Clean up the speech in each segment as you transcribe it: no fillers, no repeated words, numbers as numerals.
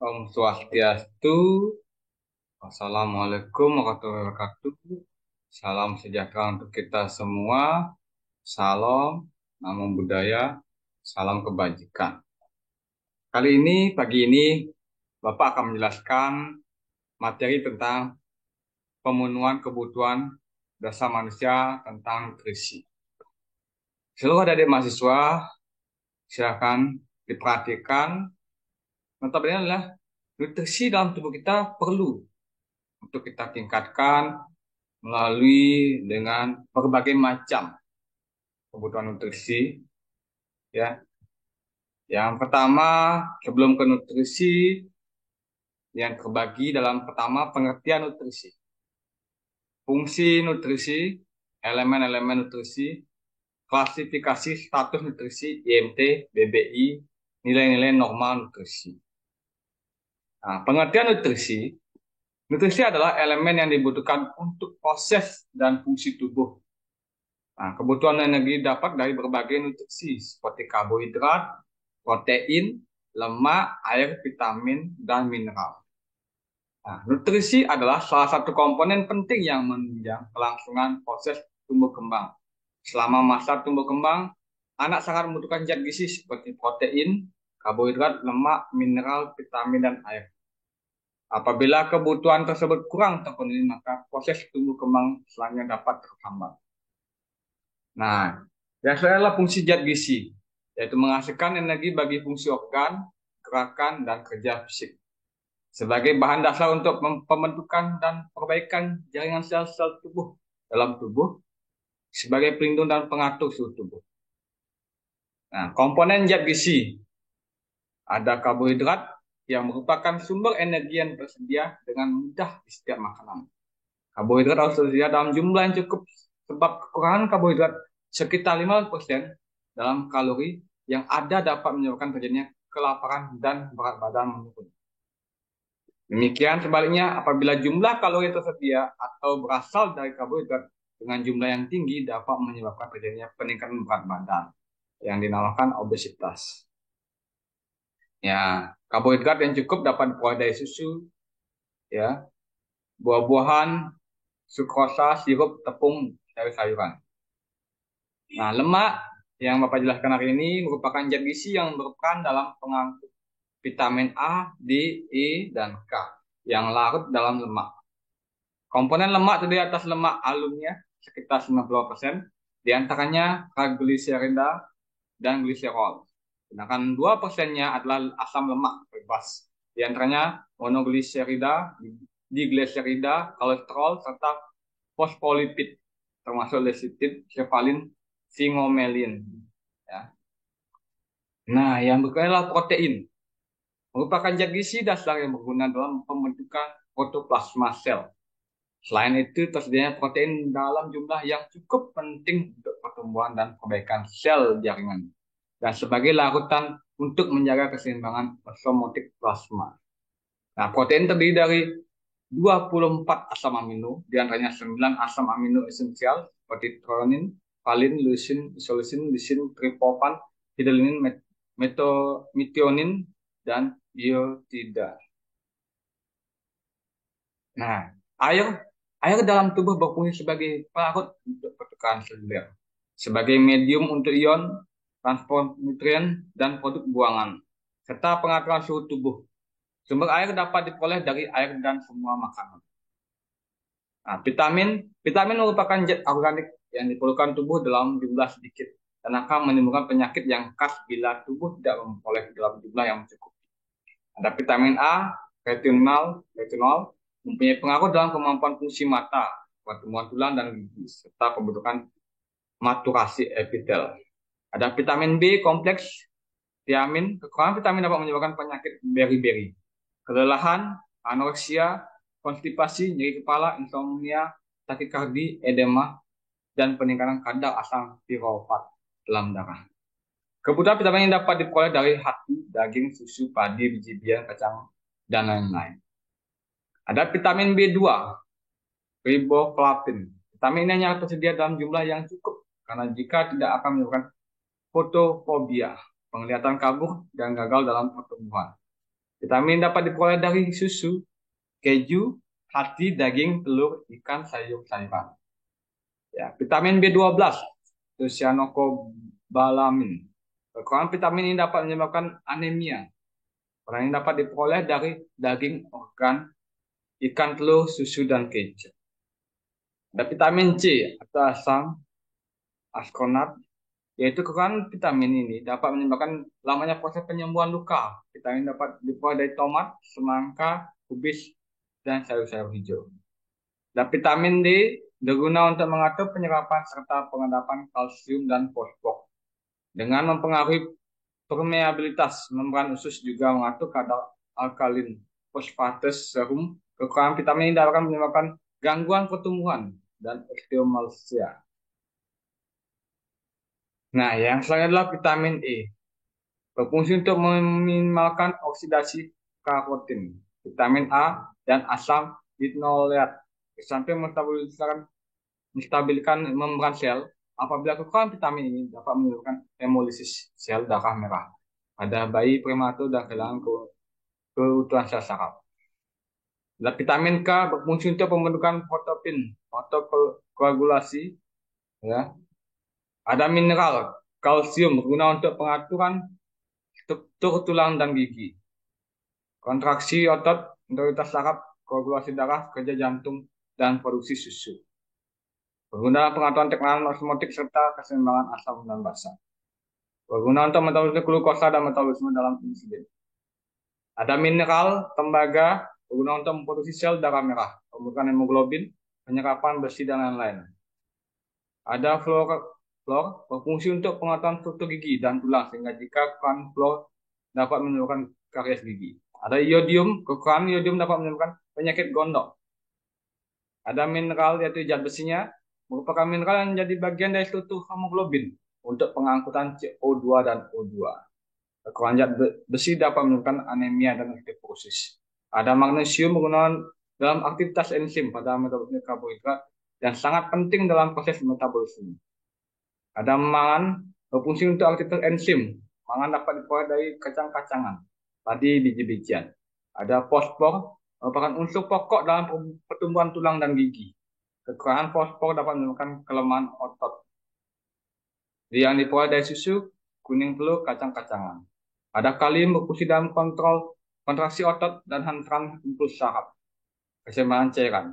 Om Swastiastu. Assalamualaikum warahmatullahi wabarakatuh. Salam sejahtera untuk kita semua. Salam, namo buddhaya, salam kebajikan. Pagi ini, Bapak akan menjelaskan materi tentang pemenuhan kebutuhan dasar manusia tentang nutrisi. Seluruh adik mahasiswa, silakan diperhatikan. Notabene adalah nutrisi dalam tubuh kita perlu untuk kita tingkatkan melalui dengan berbagai macam kebutuhan nutrisi, ya. Yang pertama, sebelum ke nutrisi, yang terbagi dalam pertama pengertian nutrisi, fungsi nutrisi, elemen-elemen nutrisi, klasifikasi status nutrisi, IMT, BBI, nilai-nilai normal nutrisi. Nah, pengertian nutrisi, nutrisi adalah elemen yang dibutuhkan untuk proses dan fungsi tubuh. Nah, kebutuhan energi dapat dari berbagai nutrisi seperti karbohidrat, protein, lemak, air, vitamin, dan mineral. Nah, nutrisi adalah salah satu komponen penting yang menunjang kelangsungan proses tumbuh kembang. Selama masa tumbuh kembang, anak sangat membutuhkan zat gizi seperti protein, karbohidrat, lemak, mineral, vitamin, dan air. Apabila kebutuhan tersebut kurang terpenuhi, maka proses tumbuh kembang selanjutnya dapat terhambat. Nah, yang adalah fungsi zat gizi, yaitu menghasilkan energi bagi fungsi organ, gerakan, dan kerja fisik. Sebagai bahan dasar untuk pembentukan dan perbaikan jaringan sel-sel tubuh dalam tubuh, sebagai pelindung dan pengatur suhu tubuh. Nah, komponen zat gizi, ada karbohidrat yang merupakan sumber energi yang tersedia dengan mudah di setiap makanan. Karbohidrat harus tersedia dalam jumlah yang cukup sebab kekurangan karbohidrat sekitar 50% dalam kalori yang ada dapat menyebabkan terjadinya kelaparan dan berat badan menurun. Demikian sebaliknya, apabila jumlah kalori tersedia atau berasal dari karbohidrat dengan jumlah yang tinggi dapat menyebabkan terjadinya peningkatan berat badan yang dinamakan obesitas. Ya, karbohidrat yang cukup dapat diperoleh dari susu, ya, buah-buahan, sukrosa, sirup, tepung, sayur-sayuran. Nah, lemak yang Bapak jelaskan hari ini merupakan zat gizi yang berperan dalam pengangkut vitamin A, D, E, dan K yang larut dalam lemak. Komponen lemak terdiri atas lemak alumnya sekitar 90%, di antaranya trigliserida dan gliserol. Sedangkan 2%-nya adalah asam lemak bebas, di antaranya monogliserida, digliserida, kolesterol, serta fosfolipid, termasuk lecitin, cephalin, singomelin. Ya. Nah, yang berikutnya adalah protein, merupakan zat gizi dasar yang berguna dalam pembentukan protoplasma sel. Selain itu, tersedianya protein dalam jumlah yang cukup penting untuk pertumbuhan dan perbaikan sel jaringan, dan sebagai larutan untuk menjaga keseimbangan osmotik plasma. Nah, protein terdiri dari 24 asam amino, di antaranya 9 asam amino esensial seperti threonine, valin, leucin, isoleucin, lisin, tryptophan, hidrolinin, methionine, dan biotida. Nah, air air dalam tubuh berfungsi sebagai pelarut untuk pertukaran seluler, sebagai medium untuk ion, transport nutrien, dan produk buangan, serta pengaturan suhu tubuh. Sumber air dapat diperoleh dari air dan semua makanan. Nah, vitamin merupakan zat organik yang diperlukan tubuh dalam jumlah sedikit dan akan menimbulkan penyakit yang khas bila tubuh tidak memperoleh dalam jumlah yang cukup. Ada vitamin A, retinol mempunyai pengaruh dalam kemampuan fungsi mata, pertumbuhan tulang dan gigi, serta pembentukan maturasi epitel. Ada vitamin B kompleks, thiamin. Kekurangan vitamin dapat menyebabkan penyakit beri-beri, kelelahan, anoreksia, konstipasi, nyeri kepala, insomnia, takikardi, edema, dan peningkatan kadar asam piruvat dalam darah. Kebutuhan vitamin yang dapat diperoleh dari hati, daging, susu, padi, biji-bijian, kacang, dan lain-lain. Ada vitamin B2, riboflavin. Vitamin ini hanya tersedia dalam jumlah yang cukup, karena jika tidak akan menyebabkan fotofobia, penglihatan kabur, dan gagal dalam pertumbuhan. Vitamin dapat diperoleh dari susu, keju, hati, daging, telur, ikan, sayur-sayuran. Ya, vitamin B12, itu cyanocobalamin. Kekurangan vitamin ini dapat menyebabkan anemia. Orang ini dapat diperoleh dari daging, organ, ikan, telur, susu, dan keju. Ada vitamin C atau asam askornat, yaitu kekurangan vitamin ini dapat menyebabkan lamanya proses penyembuhan luka. Vitamin dapat diperoleh dari tomat, semangka, kubis, dan sayur-sayur hijau. Dan vitamin D berguna untuk mengatur penyerapan serta pengendapan kalsium dan fosfor. Dengan mempengaruhi permeabilitas membran usus juga mengatur kadar alkalin fosfatus serum. Kekurangan vitamin ini dapat menyebabkan gangguan pertumbuhan dan osteomalsia. Nah, yang selanjutnya adalah vitamin E. Berfungsi untuk meminimalkan oksidasi karotin, vitamin A, dan asam linoleat. Di samping menstabilkan membran sel, apabila kekurangan vitamin ini dapat menyebabkan hemolisis sel darah merah pada bayi prematur dan kehilangan keutuhan sel saraf. Dan vitamin K berfungsi untuk pembentukan protein, fotokoagulasi, ya. Ada mineral kalsium berguna untuk pengaturan struktur tulang dan gigi. Kontraksi otot, motoritas saraf, koagulasi darah, kerja jantung, dan produksi susu. Berguna pengaturan tekanan osmotik serta keseimbangan asam dan basa. Berguna untuk metabolisme glukosa dan metabolisme dalam insulin. Ada mineral tembaga berguna untuk memproduksi sel darah merah, pembentukan hemoglobin, penyerapan besi, dan lain-lain. Ada fluor berfungsi untuk pengaturan struktur gigi dan tulang, sehingga jika kekurangan fluor dapat menyebabkan karies gigi. Ada iodium, kekurangan iodium dapat menyebabkan penyakit gondok. Ada mineral yaitu zat besinya, merupakan mineral yang menjadi bagian dari struktur hemoglobin untuk pengangkutan CO2 dan O2. Kekurangan zat besi dapat menyebabkan anemia dan osteoporosis. Ada magnesium menggunakan dalam aktivitas enzim pada metabolisme karbohidrat yang sangat penting dalam proses metabolisme. Ada mangan berfungsi untuk aktivitas enzim. Mangan dapat diperoleh dari kacang-kacangan, tadi biji-bijian. Ada fosfor, merupakan unsur pokok dalam pertumbuhan tulang dan gigi. Kekurangan fosfor dapat menyebabkan kelemahan otot. Yang diperoleh dari susu, kuning telur, kacang-kacangan. Ada kalium berfungsi dalam kontrol kontraksi otot dan hantaran impuls saraf, keseimbangan cairan.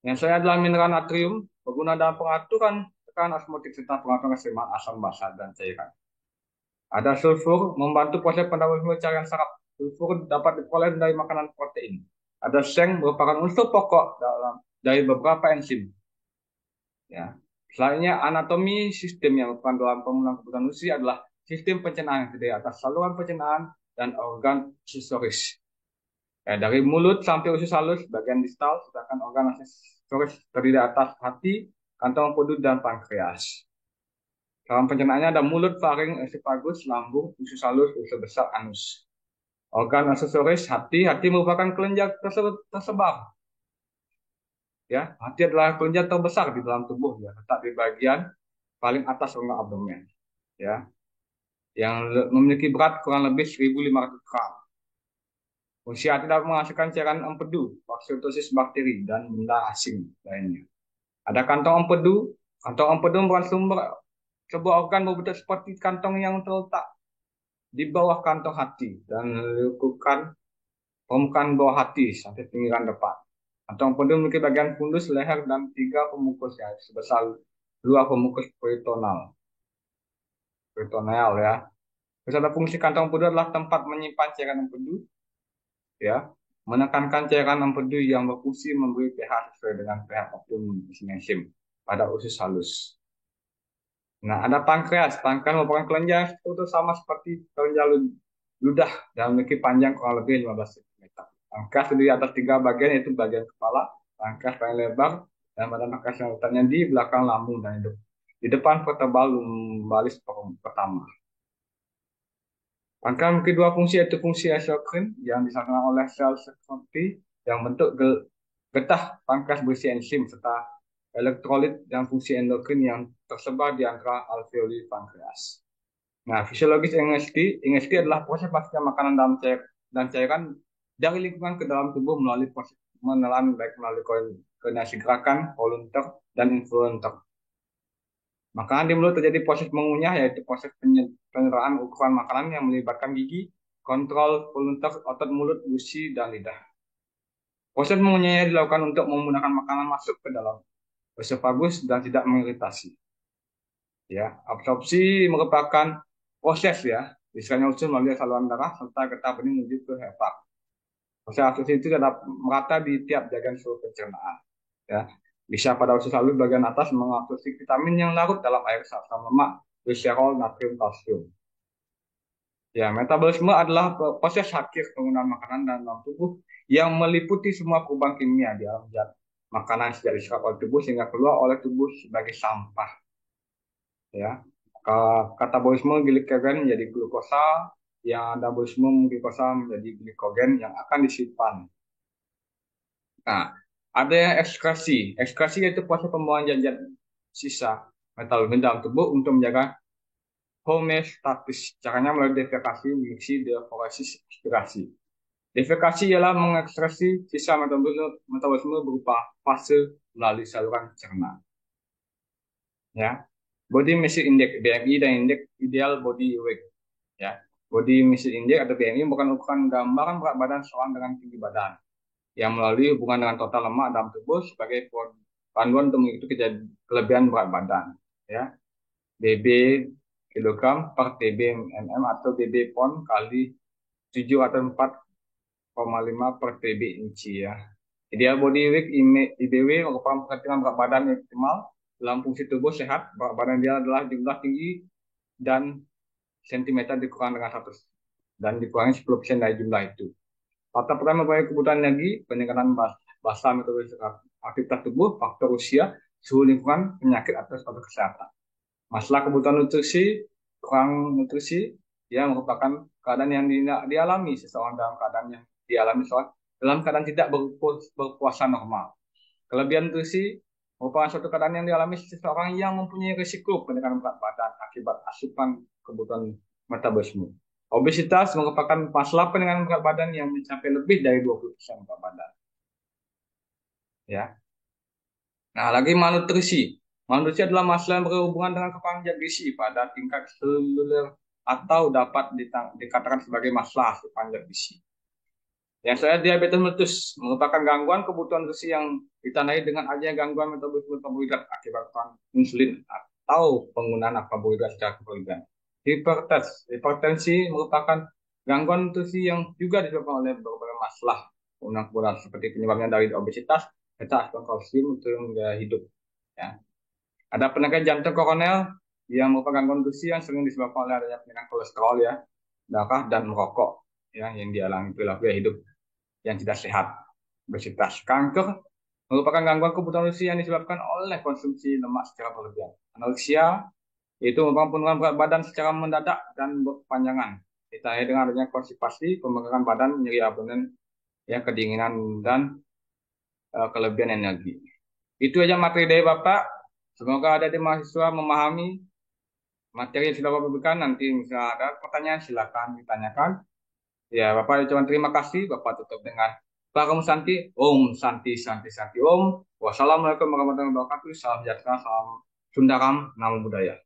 Yang saya adalah mineral natrium, berguna dalam pengaturan tekanan osmotik serta pengaturan keseimbangan asam basa dan cairan. Ada sulfur, membantu proses metabolisme cairan saraf. Sulfur dapat diperoleh dari makanan protein. Ada seng, merupakan unsur pokok dari beberapa enzim. Ya. Selanjutnya, anatomi sistem yang merupakan dalam pembunuhan kebutuhan nutrisi adalah sistem pencernaan yang terdiri atas saluran pencernaan dan organ aksesoris. Ya, dari mulut sampai usus halus bagian distal, sedangkan organ aksesoris terdiri atas hati, kantong empedu, dan pankreas. Dalam pencernaannya ada mulut, faring, esophagus, lambung, usus halus, usus besar, anus. Organ aksesoris hati merupakan kelenjar tersebar. Ya, hati adalah kelenjar terbesar di dalam tubuh, ya, letak di bagian paling atas rongga abdomen. Ya, yang memiliki berat kurang lebih 1.500 gram. Fungsi hati dapat menghasilkan cairan empedu, fagositosis bakteri, dan benda asing lainnya. Ada kantong empedu. Kantong empedu merupakan sumber sebuah organ berbentuk seperti kantong yang terletak di bawah kantong hati dan melingkupkan permukaan bawah hati sampai pinggiran depan. Kantong empedu memiliki bagian fundus, leher, dan 3 pemukus ya, sebesar 2 pemukus peritoneal ya. Terus ada fungsi kantong empedu adalah tempat menyimpan cairan empedu, ya, menekankan cairan empedu yang berfungsi memberi pH sesuai dengan pH optimum enzim pada usus halus. Nah, ada pankreas. Pankreas merupakan kelenjar struktur sama seperti kelenjar ludah dan memiliki panjang kurang lebih 15 cm. Pankreas terdiri atas 3 bagian, yaitu bagian kepala, pankreas paling lebar, dan badan pankreas yang letaknya di belakang lambung dan hidup. Di depan vertebral lumbalis pertama. Pankreas memiliki 2 fungsi, yaitu fungsi eksokrin yang dilaksanakan oleh sel sekreti yang bentuk getah pankreas berisi enzim, serta elektrolit dan fungsi endokrin yang tersebar di antara alveoli pankreas. Nah, fisiologis NSD adalah proses masuknya makanan dalam dan cairan dari lingkungan ke dalam tubuh melalui proses menelan baik melalui koordinasi gerakan, volunteer, dan involunteer. Makanan di mulut terjadi proses mengunyah, yaitu proses penyeraan ukuran makanan yang melibatkan gigi, kontrol volunteer, otot mulut, gusi, dan lidah. Proses mengunyahnya dilakukan untuk memudahkan makanan masuk ke dalam esofagus dan tidak mengiritasi. Ya, absorpsi merupakan proses ya, misalnya usus melalui saluran darah serta getah bening menuju ke hepat. Proses absorpsi itu dapat merata di tiap bagian seluruh pencernaan. Ya, bisa pada usus lalu bagian atas mengabsorpsi vitamin yang larut dalam air asam lemak, glycerol, natrium, kalsium. Ya, metabolisme adalah proses akhir penggunaan makanan dalam tubuh yang meliputi semua perubahan kimia di dalam zat makanan sejak diserap oleh tubuh sehingga keluar oleh tubuh sebagai sampah. Ya, katabolisme glikogen menjadi glukosa, yang anabolisme glukosa menjadi glikogen yang akan disimpan. Nah, ada yang ekskresi. Ekskresi yaitu proses pembuangan zat sisa metabolisme dalam tubuh untuk menjaga homeostatis. Caranya melalui defekasi, miksi, deforesis, aspirasi. Defekasi ialah mengekstrasi sisa metabolisme berupa fase melalui saluran cerna. Ya, Body Mass Index (BMI) dan indeks ideal body weight. Ya, Body Mass Index atau BMI bukan ukuran gambaran berat badan seorang dengan tinggi badan yang melalui hubungan dengan total lemak dalam tubuh sebagai panduan untuk mengikuti kelebihan berat badan. Ya, BB kilogram per TB mm atau BB pon kali 7 atau 4,5 per TB inci ya. Ideal body weight IBW merupakan perkiraan berat badan yang optimal dalam fungsi tubuh sehat. Berat badan dia adalah jumlah tinggi dan sentimeter dikurang dengan 100 dan dikurangi 10% dari jumlah itu. Faktor pertama bagi kebutuhan energi, peningkatan bahasa metode aktivitas tubuh, faktor usia, suhu lingkungan, penyakit atau status kesehatan. Masalah kebutuhan nutrisi, kurang nutrisi, ya merupakan keadaan yang dialami seseorang dalam keadaan yang dialami seseorang dalam keadaan tidak berpuasa normal. Kelebihan nutrisi merupakan suatu keadaan yang dialami seseorang yang mempunyai risiko peningkatan berat badan akibat asupan kebutuhan metabolisme. Obesitas merupakan masalah peningkatan berat badan yang mencapai lebih dari 20% berat badan. Ya. Nah, lagi malnutrisi. Malnutrisi adalah masalah yang berhubungan dengan kekurangan zat gizi pada tingkat seluler atau dapat dikatakan sebagai masalah asupan zat gizi. Yang saya diabetes meletus merupakan gangguan kebutuhan nutrisi yang ditandai dengan adanya gangguan metabolisme karbohidrat akibat insulin atau penggunaan karbohidrat secara berlebihan. Hipertensi merupakan gangguan nutrisi yang juga disebabkan oleh berbagai masalah kebutuhan seperti penyebabnya dari obesitas, asupan kalsium untuk gaya hidup. Ya. Ada penyakit jantung koroner yang merupakan gangguan nutrisi yang sering disebabkan oleh adanya peningkatan kolesterol ya, darah dan merokok ya, yang dialami perilaku gaya hidup yang tidak sehat. Obesitas, kanker merupakan gangguan kebutuhan nutrisi yang disebabkan oleh konsumsi lemak secara berlebihan. Anoreksia yaitu merupakan penurunan berat badan secara mendadak dan berkepanjangan. Ditandai dengan adanya konstipasi, pembengkakan badan, nyeri abdomen, ya kedinginan dan kelebihan energi. Itu aja materi dari Bapak. Semoga ada di mahasiswa memahami materi yang sudah Bapak berikan. Nanti misalnya ada pertanyaan silakan ditanyakan. Ya, Bapak cuma terima kasih. Bapak tutup dengan Om Santi, Om Santi, Santi, Santi, Om. Wassalamualaikum warahmatullahi wabarakatuh. Salam sejahtera, salam Sundaram, Namo Buddhaya.